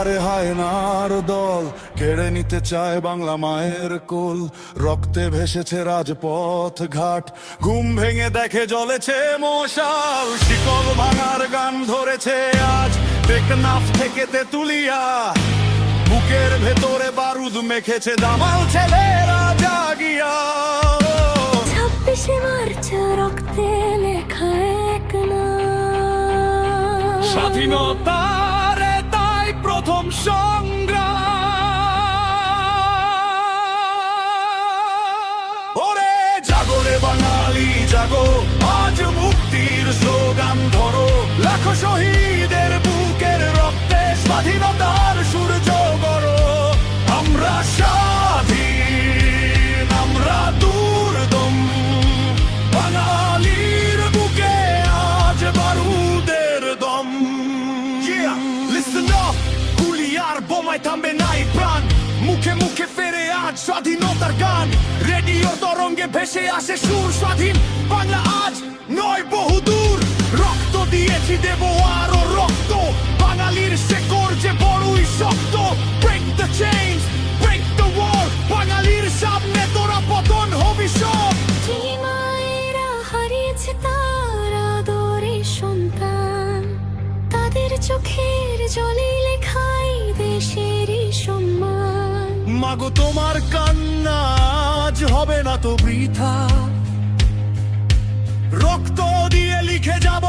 আধারে হায়নার দল কেড়ে নিতে চায় বাংলা মায়ের কোল। রক্তে ভেসেছে রাজপথ ঘাট, ঘুম ভেঙে দেখে জ্বলেছে মশাল। শিকল ভাঙার গান ধরেছে আজ টেকনাফ থেকে তেতুলিয়া, বুকের ভেতরে বারুদ মেখেছে দামাল ছেলেরা জাগিয়া। 26শে মার্চ রক্তে লেখা এক নাম, স্বাধীনতার তাই প্রথম সংগ্রাম। ওরে জাগো রে বাঙালি জাগো, আজ মুক্তির স্লোগান ধরো। লাখো শহীদের বুকের রক্তে স্বাধীনতার সূর্য গড়ো। আমরা স্বাধীন, আমরা দুর্দম, বাঙালির বুকে আজ বারুদের দম। Listen up, গুলি আর বোমায় থামবে নাই প্রাণ, মুখে মুখে ফেরে আজ স্বাধীনতার গান। রেডিওর তরঙ্গে ভেসে আসে সুর, স্বাধীন বাংলা আজ নয় বহুদূর। রক্ত দিয়েছি দেব আরো রক্ত, বাঙালির শেকড় যে বড়ই শক্ত। Break the chains, break the wall, বাঙালির সামনে তোরা পতন হবি সব। যে মায়েরা হারিয়েছে তার আদরের সন্তান, তাদের চোখের জলে লেখাই দেশেরই সম্মান। মাগো তোমার কান্না আজ হবে না তো বৃথা, রক্ত দিয়ে লিখে যাব